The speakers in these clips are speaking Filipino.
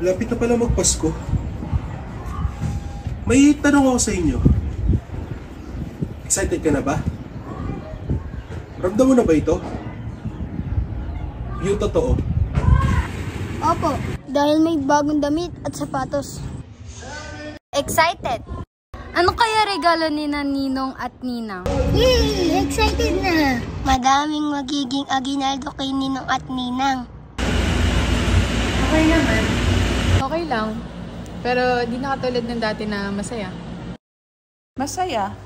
Lapit na pala magpasko. May tanong ako sa inyo. Excited ka na ba? Ramdam mo na ba ito? Yung totoo? Opo, dahil may bagong damit at sapatos. Excited! Ano kaya regalo ni Ninong at Ninang? Yay! Excited na! Madaming magiging aginaldo kay Ninong at Ninang. Okay naman. Okay lang. Pero di na katulad ng dati na masaya. Masaya.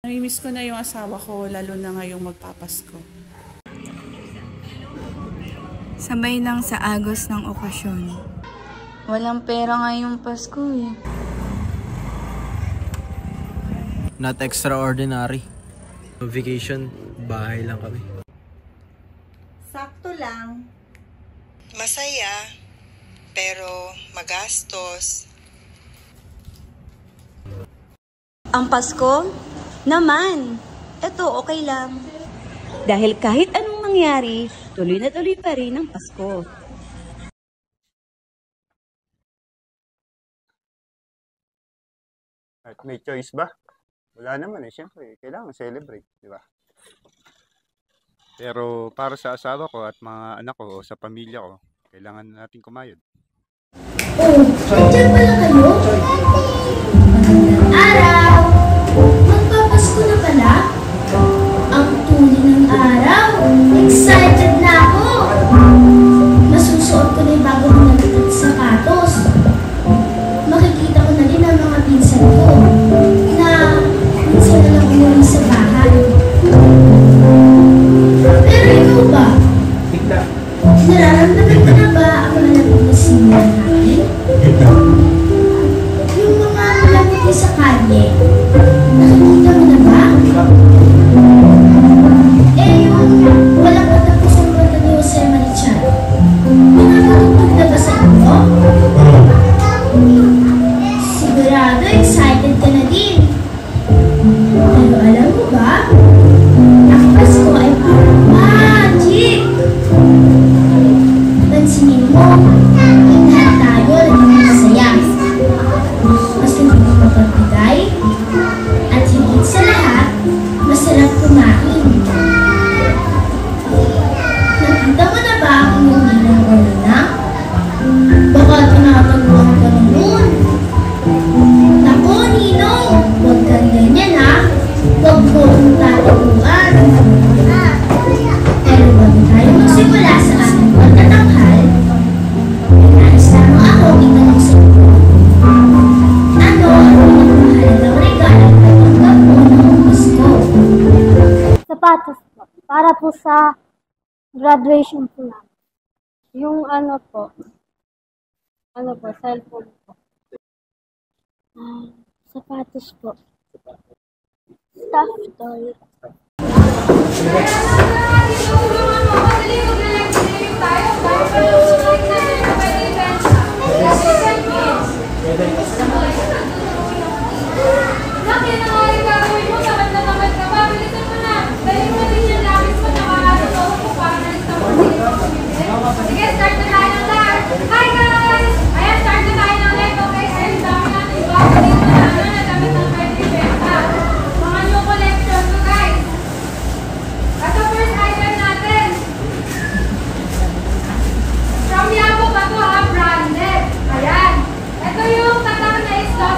Namimiss ko na yung asawa ko, lalo na ngayong magpapasko. Sabay lang sa agos ng okasyon. Walang pera ngayong Pasko eh. Not extraordinary. Vacation, bahay lang kami. Sakto lang. Masaya, pero magastos. Ang Pasko? Naman! Eto, okay lang. Dahil kahit anong mangyari, tuloy na tuloy pa rin ang Pasko. At may choice ba? Wala naman eh. Siyempre, kailangan celebrate, di ba? Pero para sa asawa ko at mga anak ko o sa pamilya ko, kailangan natin kumayod. Oh, nandiyan pala kayo? Magandang araw! Magpapasko na pala? Ang tuloy ng araw! Excited na ako! Masusuot ko na yung bagong damit at sapatos. Makikita ko na rin ang mga pinsan ko na minsan na lang umuwi sa bahay. Pero ikaw ba? Nararamdaman ko na ba ang malamig na simulan natin? Yung mga malamig sa kalye, nakikita mo na ba? Eh yung walang patapos ang kanta ni Jose Marichan, nakakatugtog na ba sa inyo? Sigurado excited ka na din. Pero alam mo ba? Ang Pasko ay parang magic! Pansinin mo, lahat tayo naging masaya. Mas hindi mapagbigay, at higit sa lahat, masarap kumain. Nakita mo na ba ang inyong ninang o ninang? Baka tinataguan ka na nun. Naku, Ninong, huwag kang ganyan ha. Huwag mo kong tataguan. Pero bago tayo magsimula sa ating pagtatanghal, nais lamang ako itanong sa inyo. Ano ang pinakamahalagang regalo na tanggap mo noong Pasko? Sapatos po. Para po sa graduation po namin. Yung cellphone po. Sapatos po. Stuffed toy. Sige, start na tayo ng live. Hi guys! Ayan, start na tayo ng live. Okay, ayun, dami natin yung bago dito na nagamit ng pwede benta. Mga new collection ko guys. Ito first item natin. From Yabo pa to ha, branded. Ayan. Ito yung tatak na isda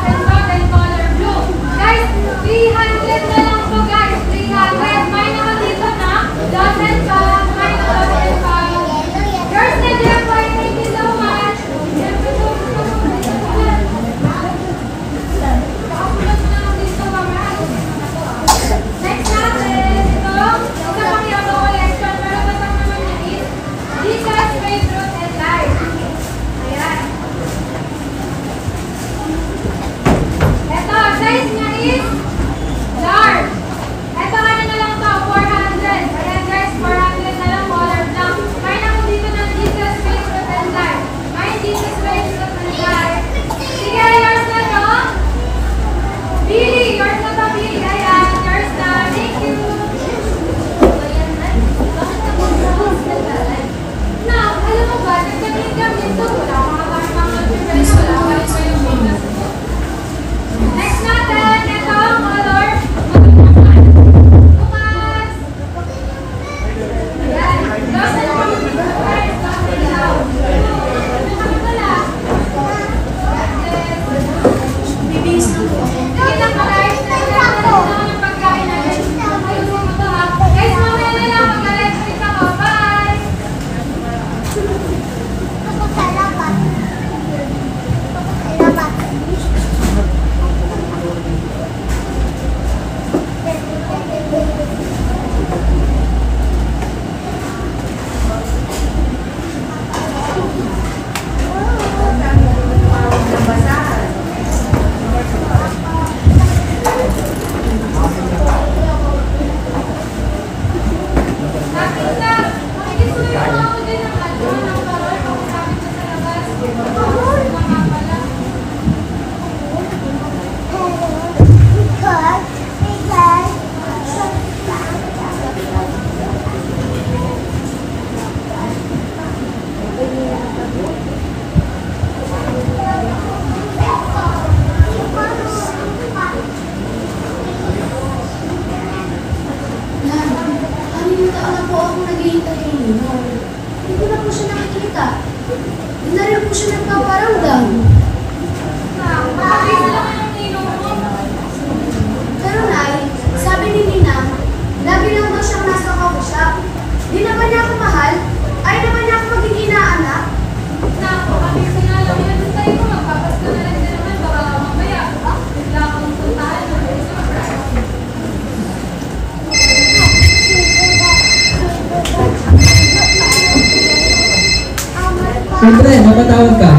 Siyempre, napatawag ka.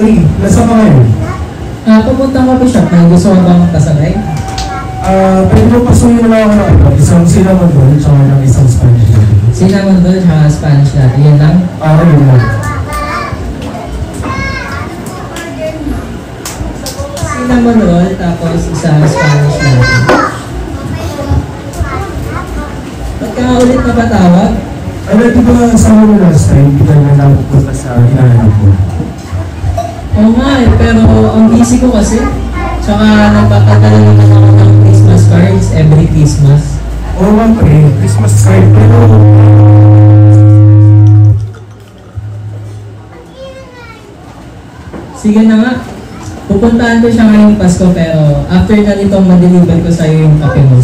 Uy, nasa ka ngayon? Papuntang coffee shop. May gusto ka bang kasabay? Pwede mo pasuyin naman ako ng isang cinnamon roll tsaka ng isang Spanish latte. Cinnamon roll tsaka Spanish latte. Yan lang? Yun lang. Cinnamon roll tapos isang Spanish latte. Ba't ka ulit napatawag? Di ba sabi mo last time, hindi ka na lang pupunta sa hinahanap mo? Oo nga pero ang busy ko kasi. Tsaka nagpapadala naman ako ng Christmas cards every Christmas. Oo nga Christmas card pero... Sige na nga. Pupuntahan ko siya ngayong Pasko pero after na nito ma-deliver ko sa'yo yung kape mo.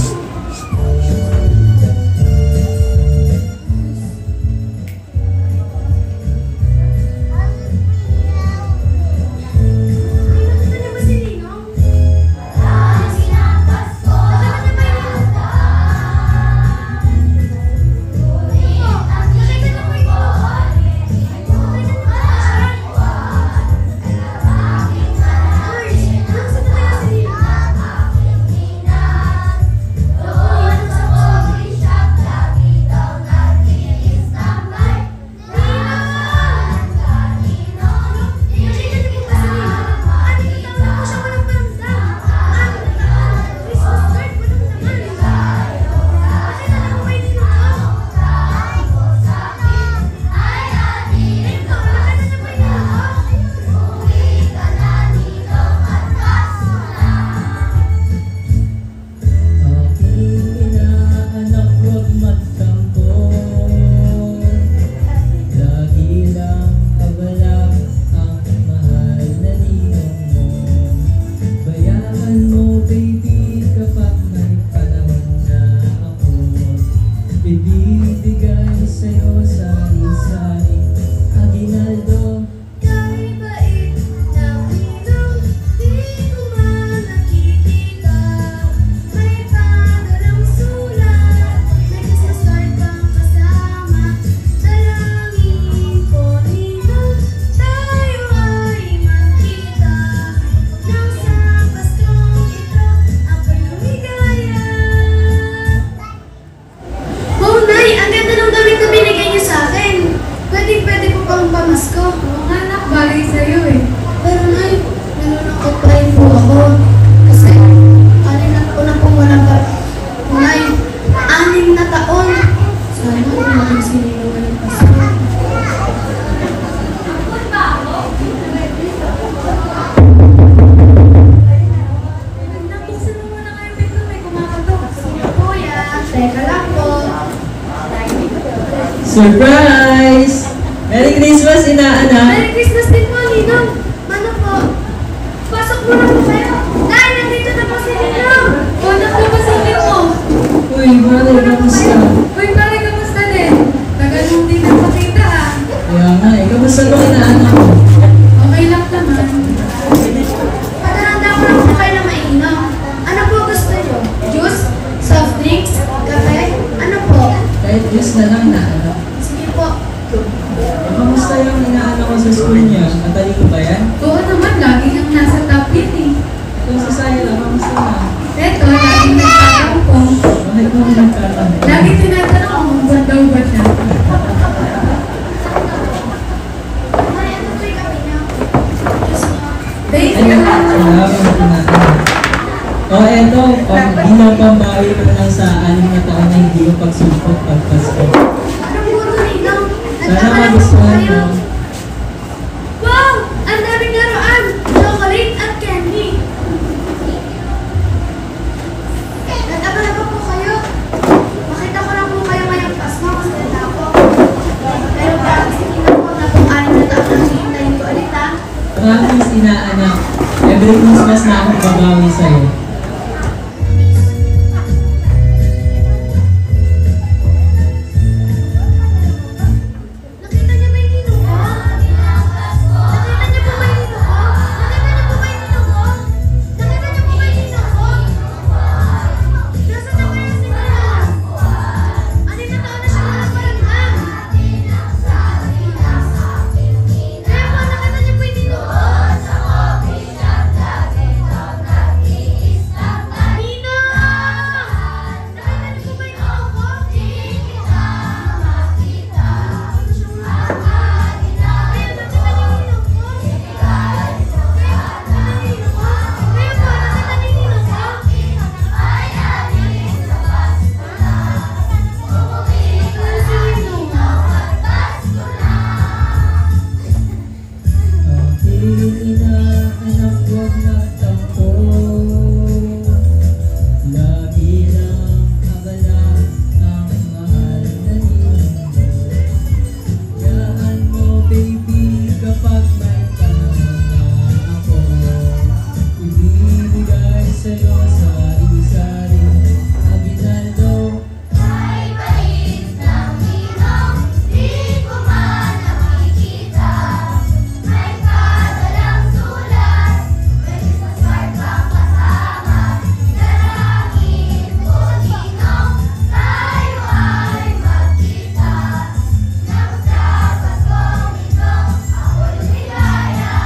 Surprise! Merry Christmas, inaanak! Merry Christmas din po, Ninong! Ano po? Pasok mo na po kayo! Nay, nandito na po si Ninong! Naku, pasingin mo! Uy, Mare, kamusta? Uy, pare, kamusta din? Tagal mong di napakita ah. Kaya nga kamusta mo inaanak mo? Okay lang naman. Pataranda ko lang po kayo na mainom. Ano po gusto nyo? Juice? Soft drinks? Kape? Ano po? Kahit juice na lang inaanak. Sige po. Kamusta yung inaanak ko sa school niya? Matalino ba yan? Oo naman, lagi kang nasa top 8 eh. Kung sa Sayla, kamusta na? Eto, lagi nagtatanong. Bakit mo nagtatanong? Lagi tinatanong kung buwan daw ba siya. Nay, ano po yung kape niyo? Thanks, Ayun, salamat inaanak. Eto, bilang pambawi ko lang sa 6 na taon na hindi ko pagsulpot pagpasko. Ano po ito, Ninong? Sana magustuhan mo. Wow! Ang daming laruan! Chocolate at candy! Nag-abala pa po kayo. Makita ko lang po kayo ngayong Pasko kasi na ako. Pero promise Ninong po na kung 6 na taon ang hihintayin ko ulit ha. Promise, inaanak. Every Christmas na akong babawi sa'yo. Nakita niyo ba yung Ninong ko? Nakita niyo po ba yung Ninong ko? Nakita niyo po ba yung Ninong ko? Nakita niyo po ba yung Ninong ko? Nasaan na kaya si Ninong? 6 na taon na siya nakaparamdam. sa'yo sari-sari aginaldo. May bait ng ninong, di ko man nakikita. May padalang sulat, may Christmas card pang kasama. Dalangin ko ninong, tayo ay magkita. Nang sa Paskong ito, ako'y ligaya.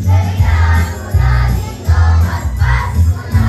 Galingan mo na ninong at Pasko na.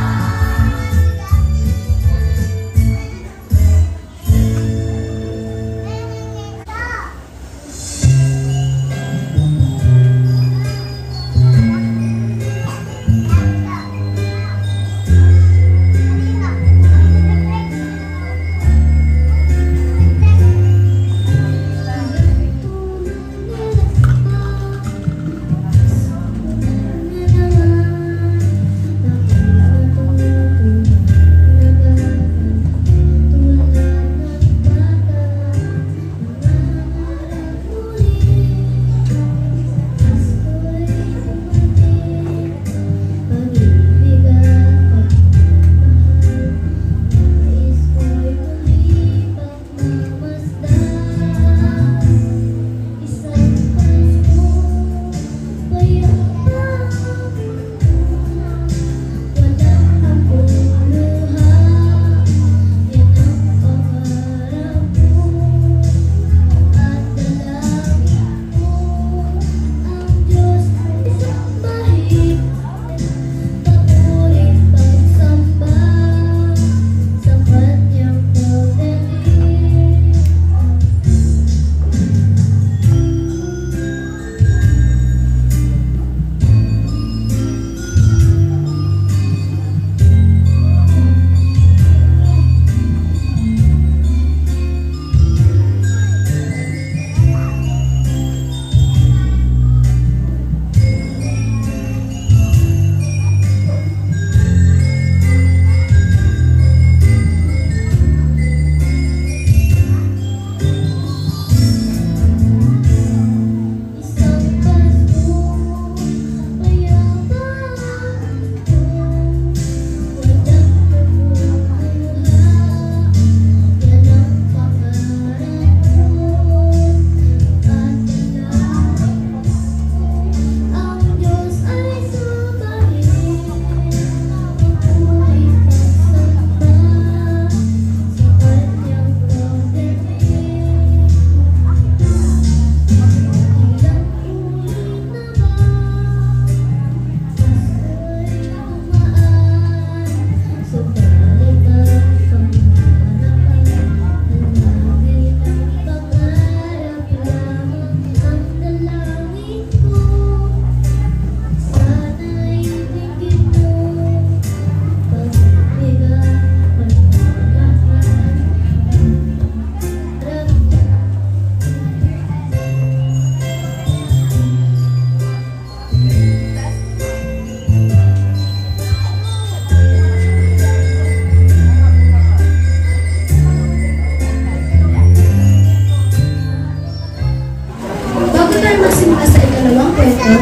Bago tayo magsimula sa ikalawang kwento,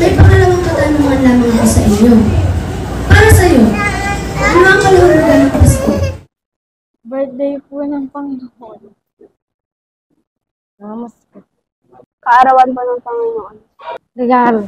may pangalawang katanungan lamang ako sa inyo. Para sa iyo, ano ang kalahulugan ng Pasko? Birthday po ng Panginoon. Namaste. Kaarawan po ng Panginoon. Regalo.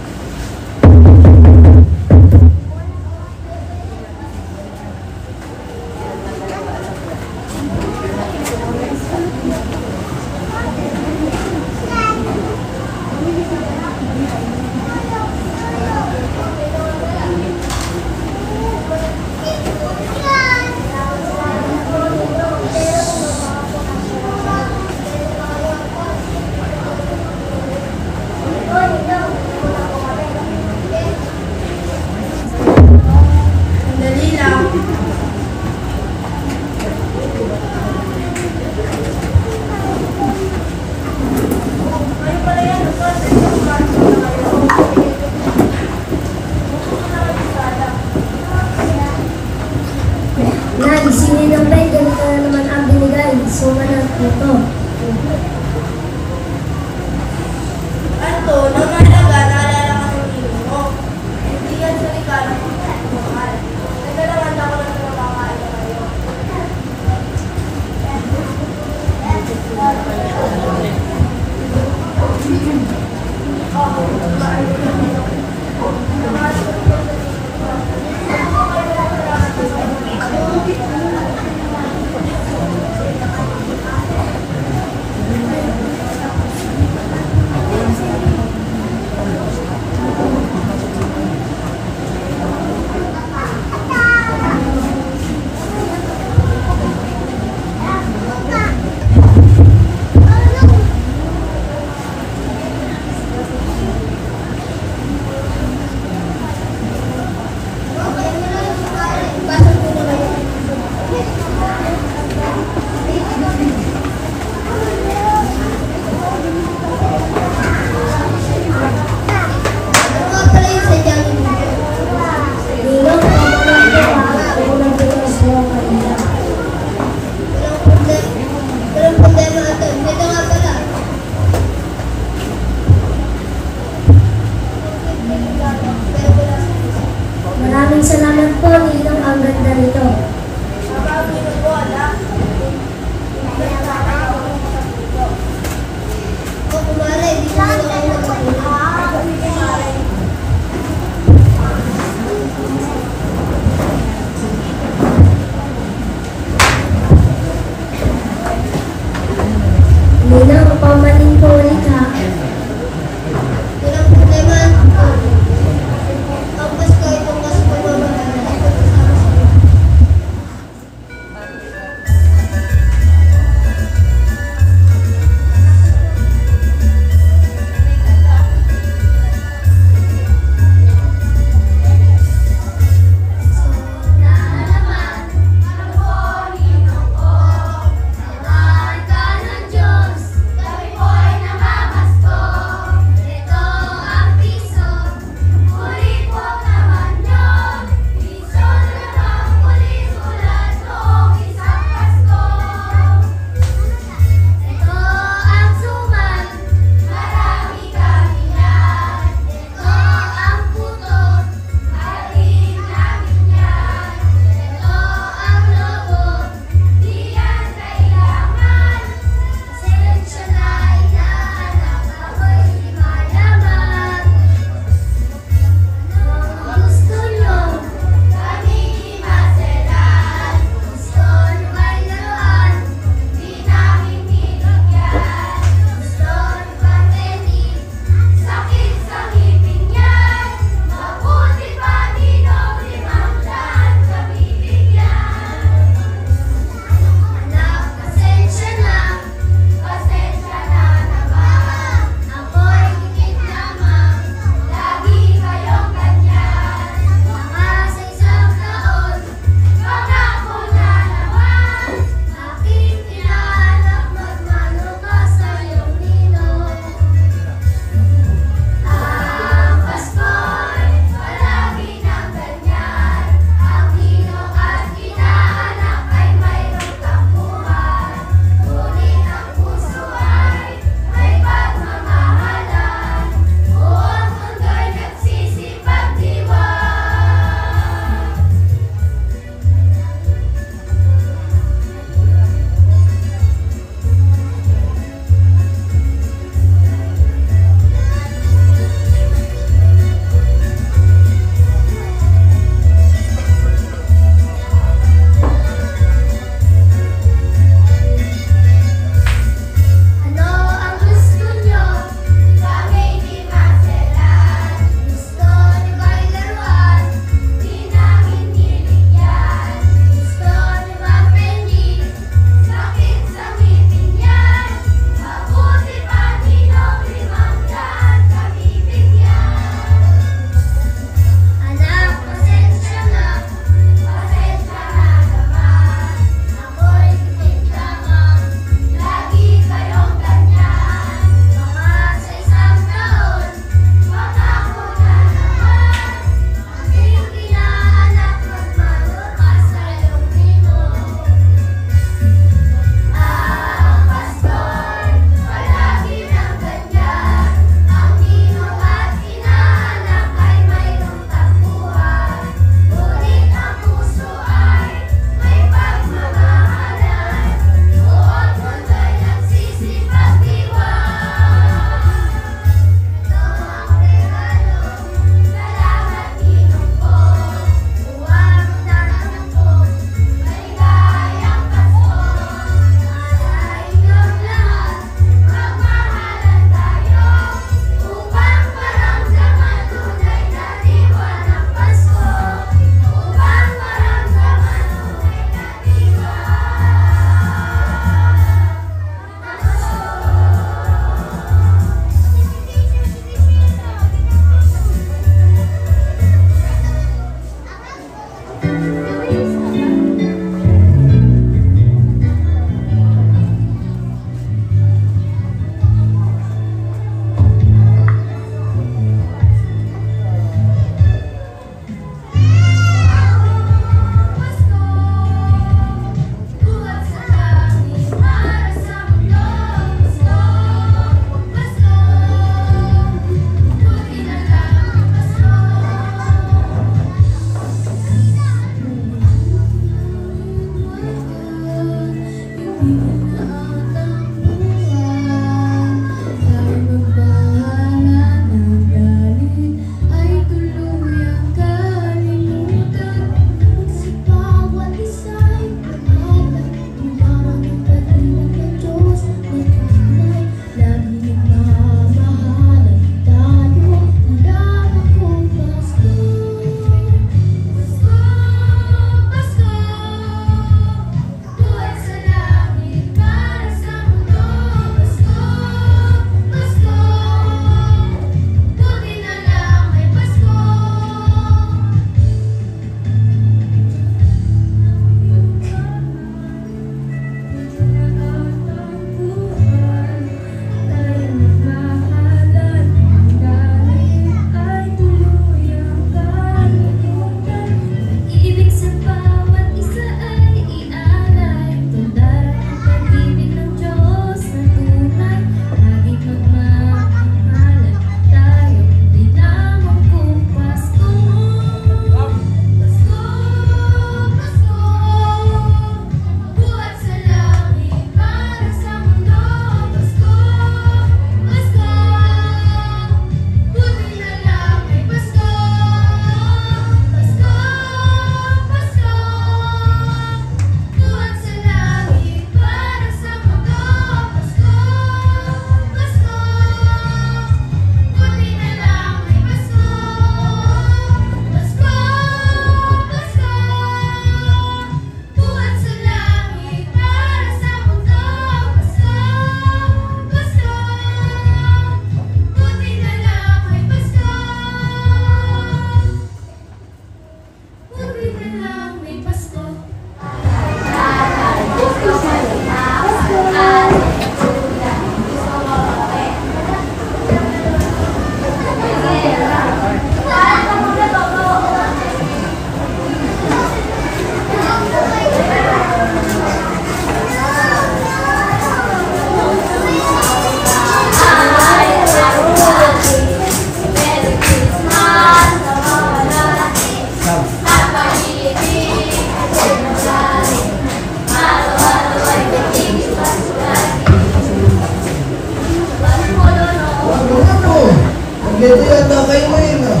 Kompleto yata kayo ngayon ah.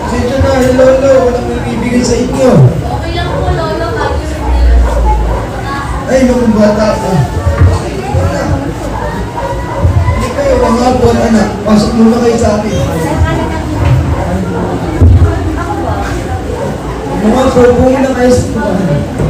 Pasensya na, Lolo. Walang may bibigay sa inyo. Okay lang po, Lolo. Ay, mga bata ko. Hindi kayo, mga hapon, anak. Pasok muna kayo sa akin. Mga hapon, muna kayo sa akin.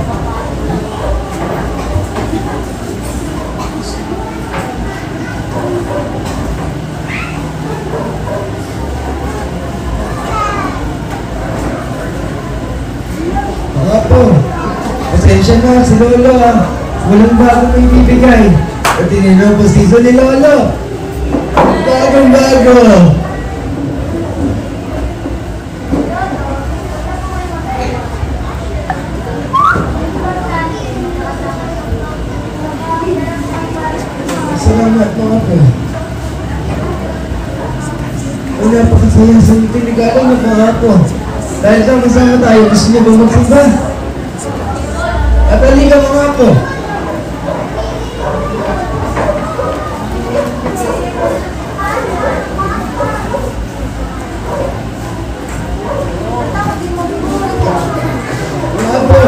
Mga po, pasensya na si Lolo ah. Walang bagong may bibigay. At tininaw po season ni Lolo. Bagong bago. Salamat mga po. Ay, napakasaya sa tinigalan ng mga po. Dahil sama-sama tayo, gusto niyo ba magsimba? At halika mga po. Mga po,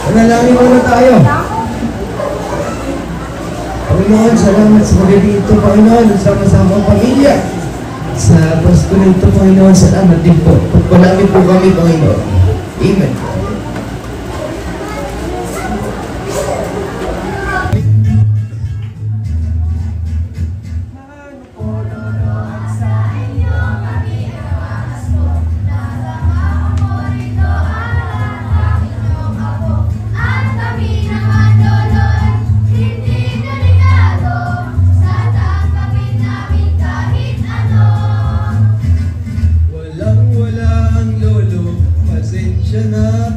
manalangin muna tayo. Panginoon, salamat sa magaling ito, Panginoon, sama-sama ang pamilya. Sa Pasko nito, Panginoon, salamat din po. Pagpalangin po kami, Panginoon. Amen. Pasensya na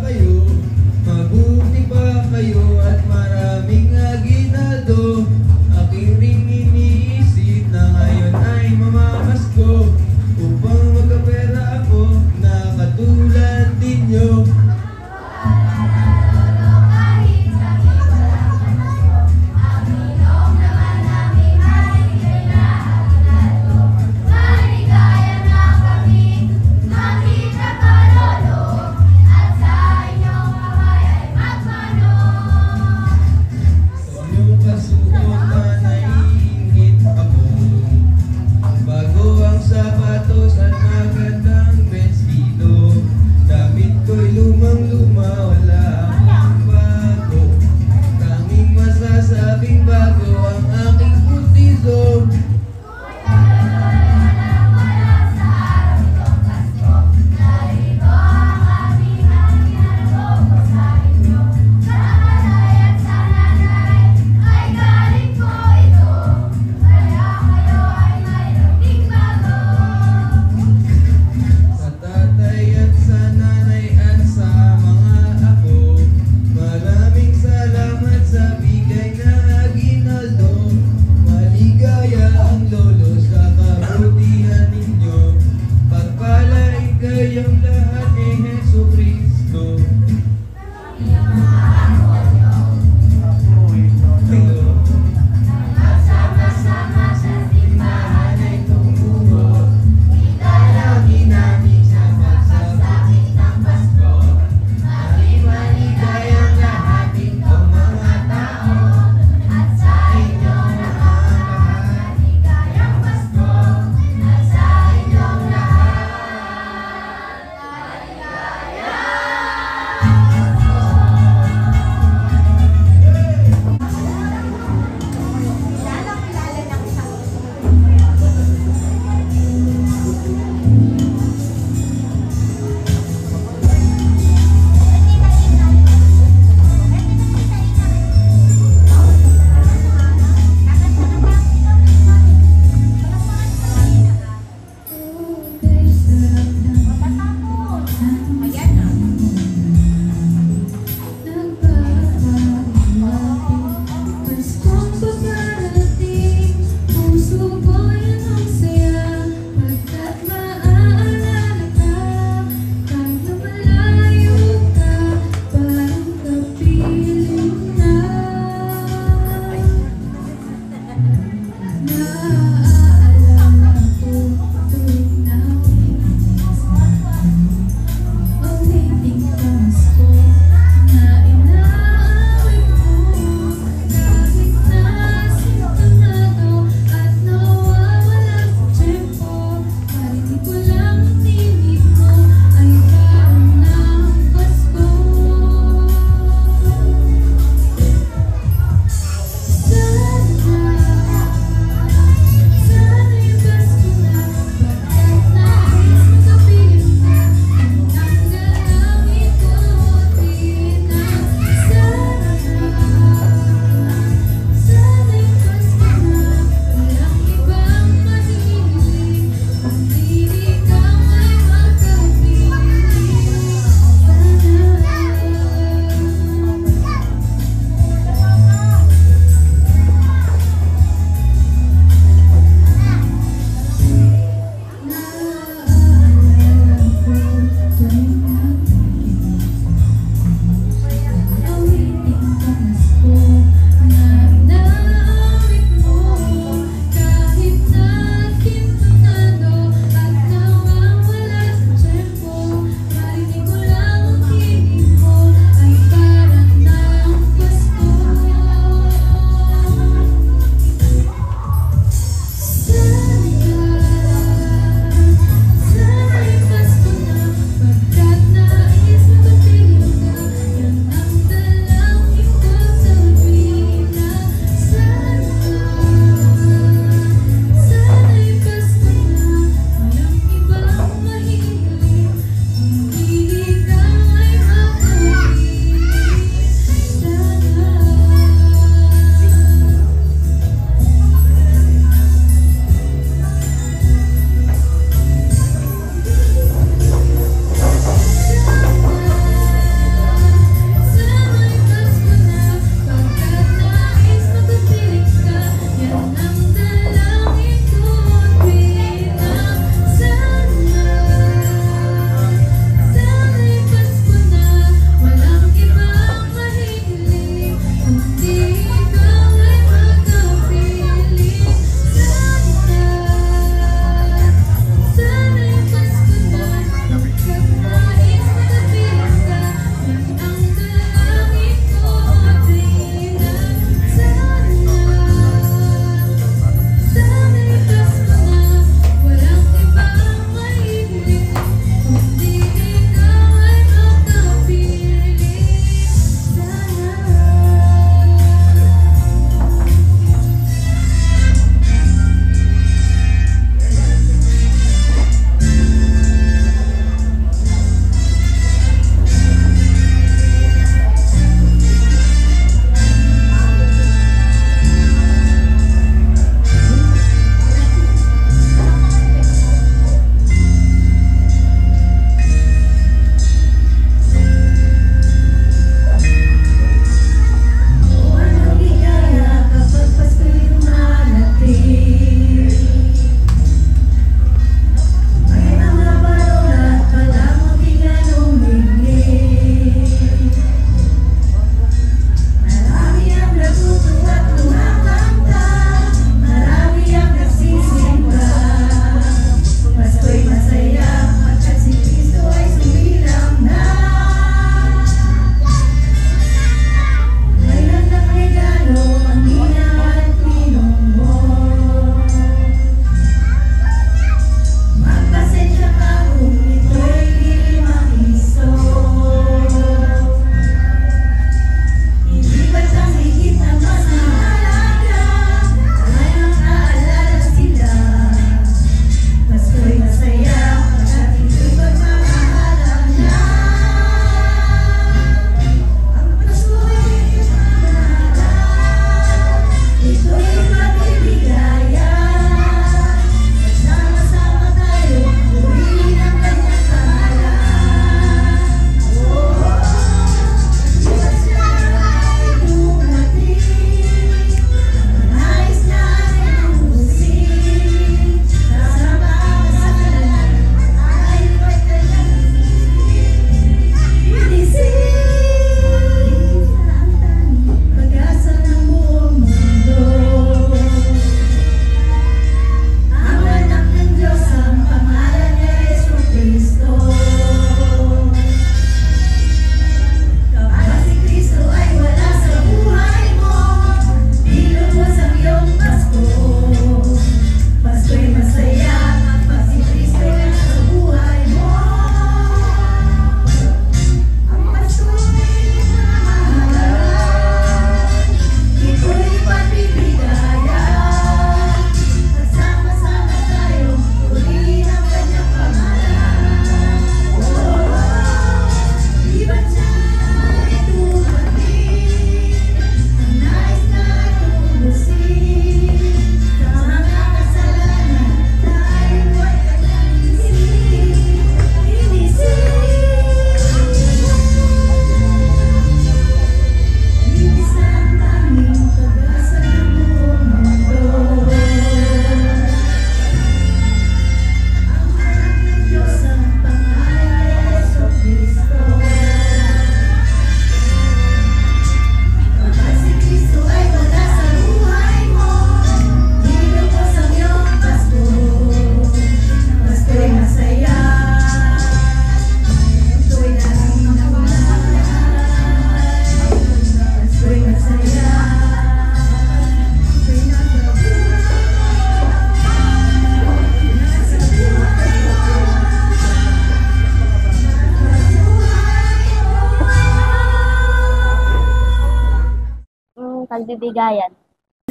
pagbibigayan.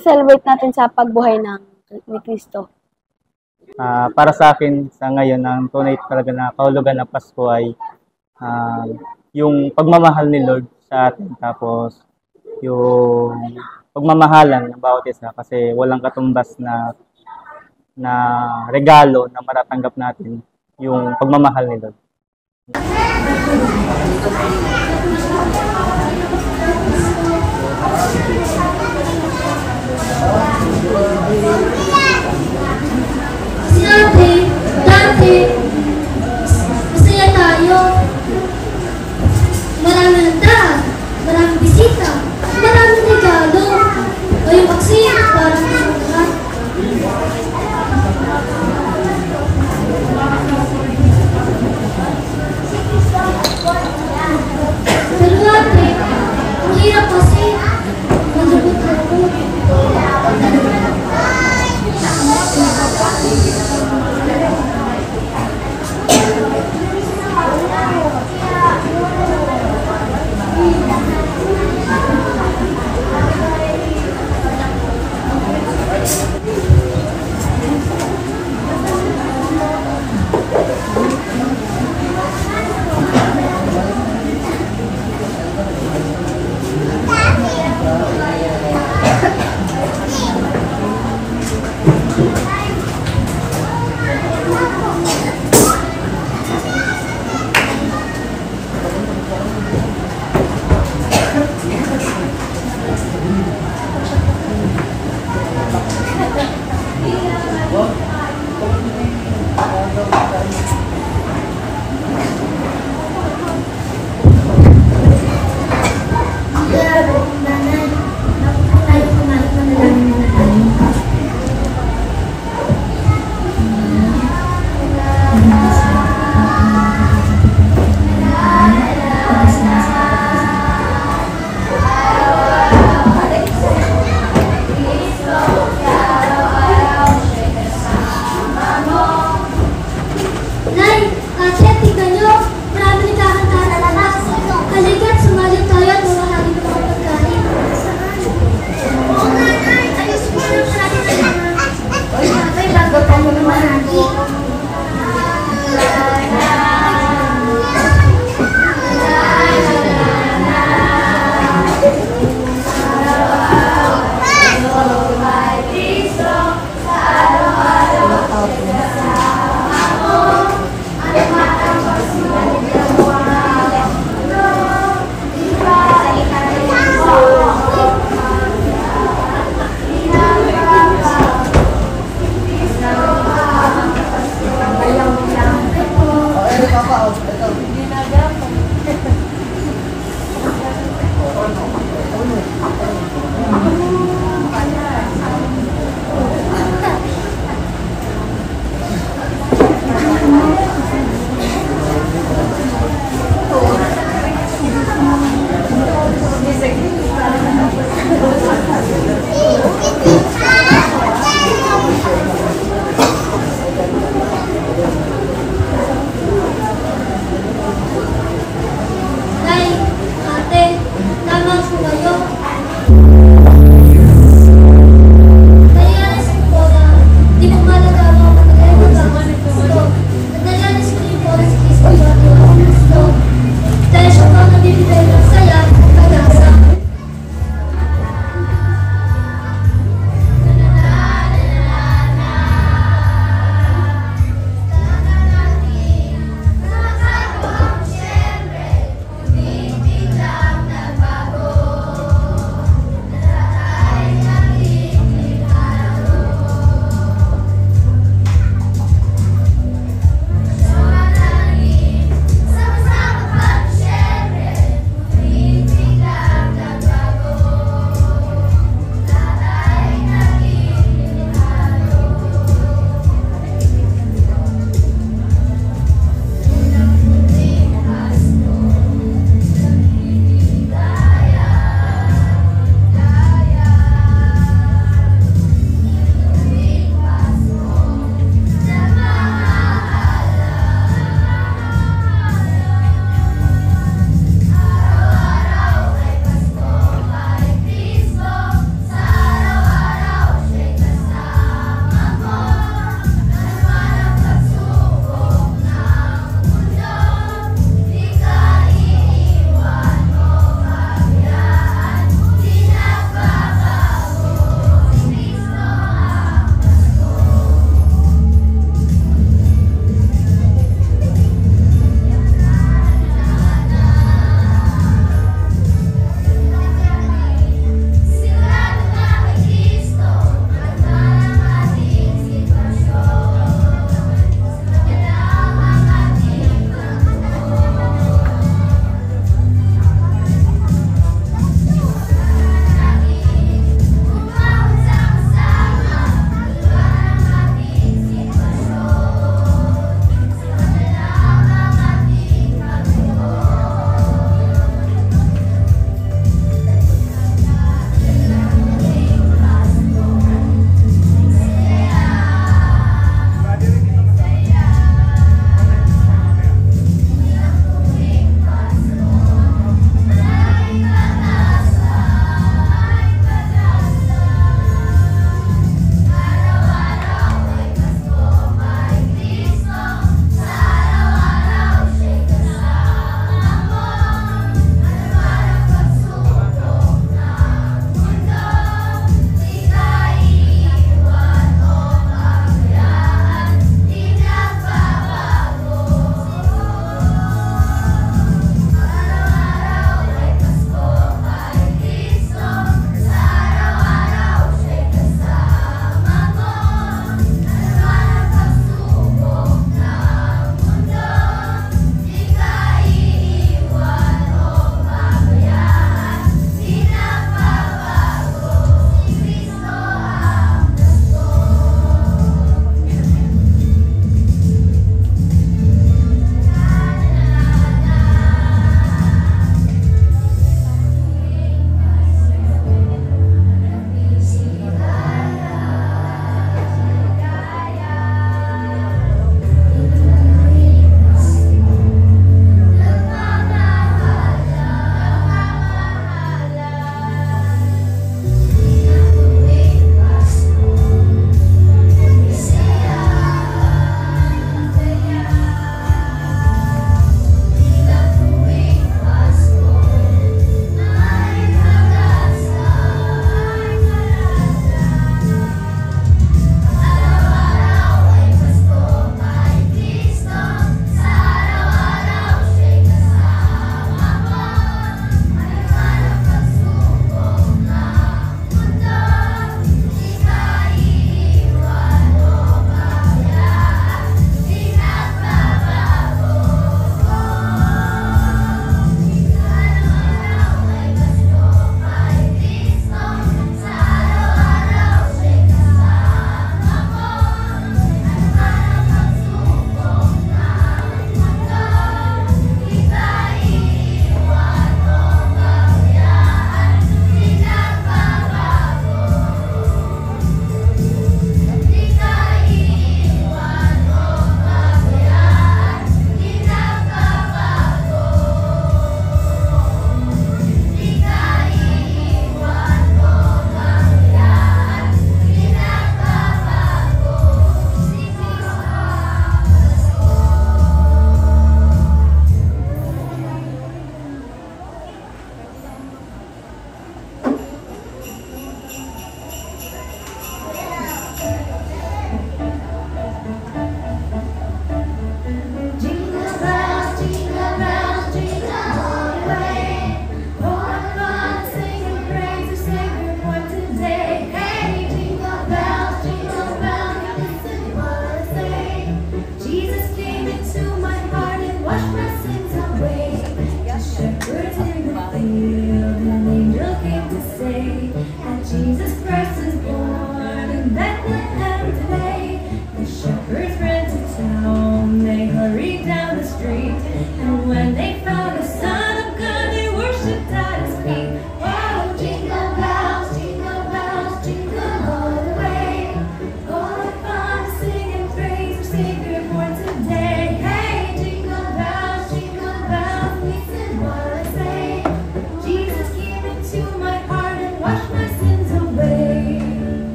Celebrate natin sa pagbuhay ni Kristo. Para sa akin, sa ngayon, ang tunay talaga na kahulugan ng Pasko ay yung pagmamahal ni Lord sa atin. Tapos, yung pagmamahalan ng bawat isa kasi walang katumbas na regalo na matatanggap natin yung pagmamahal ni Lord. Dati, masaya tayo. Maraming handaan, maraming bisita, maraming regalo. Ngayon kasi, parang lahat. Pero dati, ang hirap kasi, malubot-lubot.